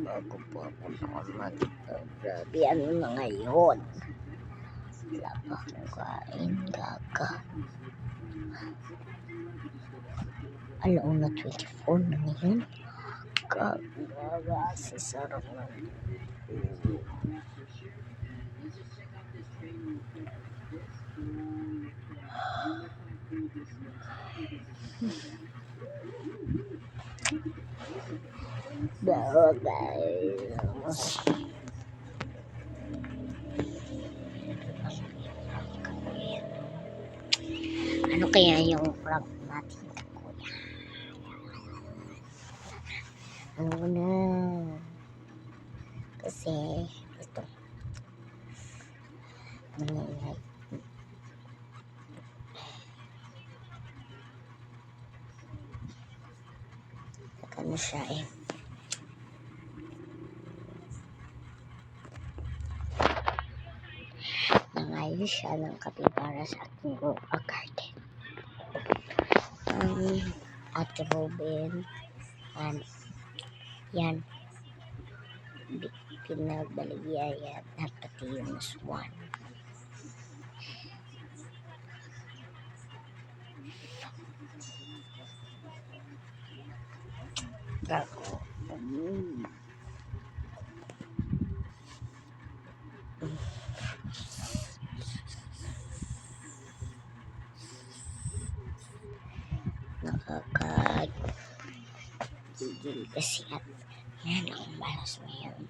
bago po ako grabe ano na ngayon. Wala pa akong kain, gaga. Alauna 24 na ngayon. Gaga, si sarap na. Guys. Ano kaya yung prank natin, kuya? Ano na? Kasi ito nangyayari. Ano siya eh? Nangayo siya ng kapibara sa ating garden. At Robin, yan, pinagbaligyan at pati yung swan. Ako. Nakakagigil kasi at yan ang balas ngayon.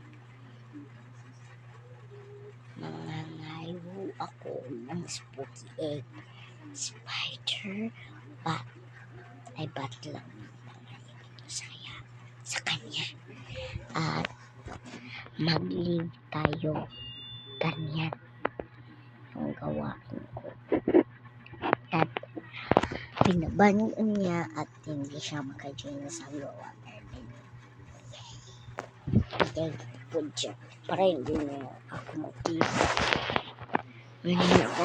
Nangangayo ako ng spooky egg. Spider bat. Ay bat lang. Saya sa kanya. At mag-leave tayo. Ganyan ang gawain ko. At pinaban niya at hindi siya maka-join sa gawa. Thank you po dyan. Para hindi na ako mag-leave. Ngayon ako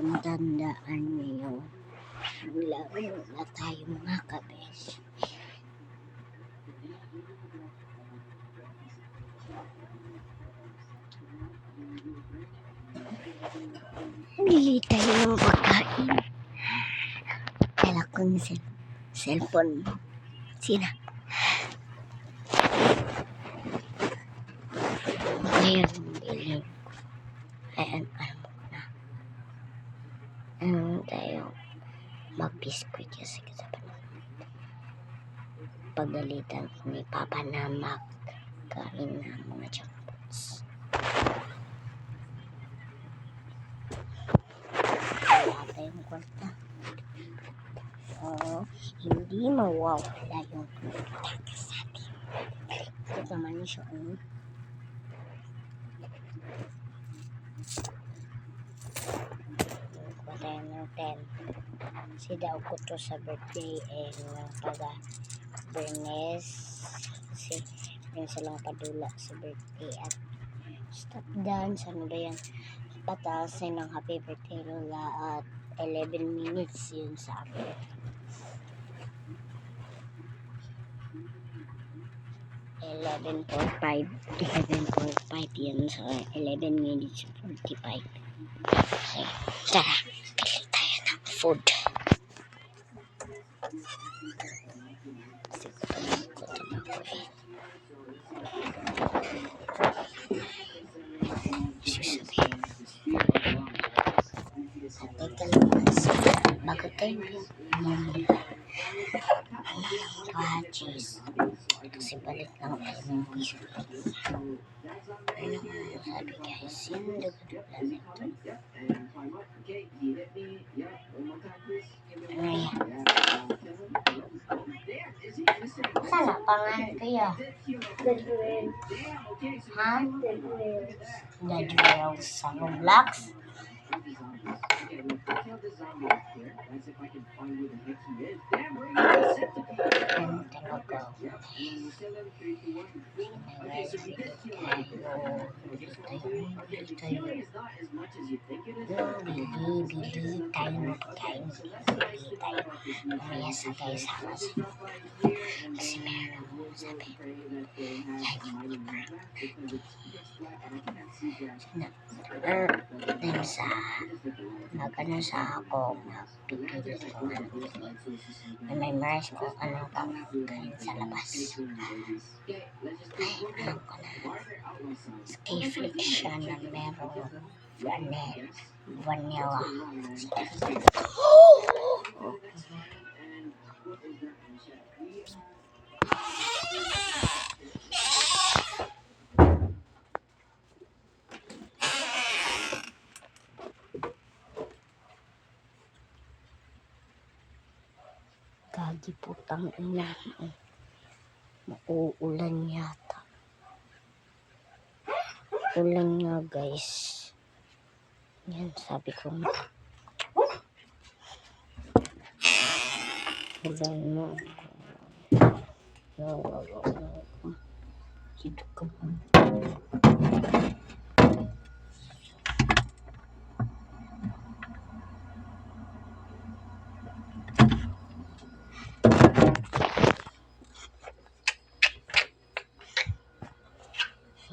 natandaan ngayon. Laro na tayo mga kabes. Bili tayo ng pagkain. Kala ko ng cellphone. Sina? Ngayon, bili. Ayan, alam mo na. Tayo mag-biscuit kasi kasama. Pagalitan ni Papa na magkain ng mga junk foods. Wala tayong kwarta. So, hindi mawawala yung kwarta sa atin. Ito naman siya. Kuha tayo ng 10. Si daw ko to sa birthday ng taga-Bernes. Kasi yun silang padula sa birthday at stop dance. Ano ba yan? Patasin ng happy birthday Lola at 11 minutes yun sa akin. Eleven point five yun sa 11 minutes 45. Okay, tara, bili tayo ng food. Kasi gutom ako eh. Teka lang, bago tayo bumili cheese. Kasi balik lang tayo ng biscuit. Ano nga sabi guys, yung dugdugla na ito. Ano yan? Saan na pangalan kaya? Dead Whales. Ha? Dead Whales. Dead Whales sa Roblox? Bili tayo ng pagkain. Bili tayo. Mamaya sa tayo sa alas. Kasi meron ako sabi. Yan yung Then sa nagano sa ako magpipili ko na may mars ko anong pagkain sa labas. Ay, alam ko na. Skayflix siya na merong vanilla. Gagi putang ina. Mauulan yata. Ulan nga guys. Yan sabi ko nga. Ulan mo. Dito ka pa.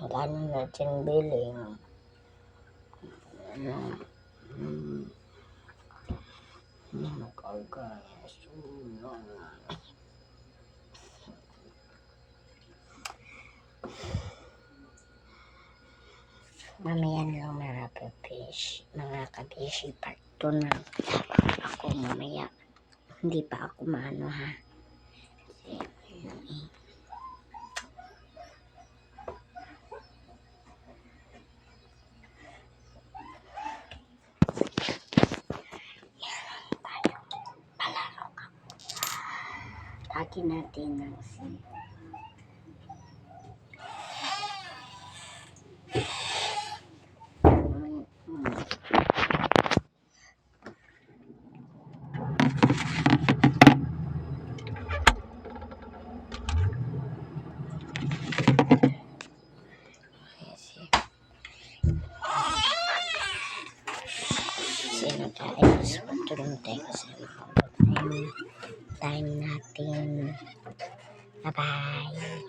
Paano natin biling? Nakagaya sunan. Mamaya lang mga kabishi part 2 na ako mamaya. Hindi pa ako maano ha. Taki natin ng sino tayo sa pagtulong tayo sa time natin. Bye bye.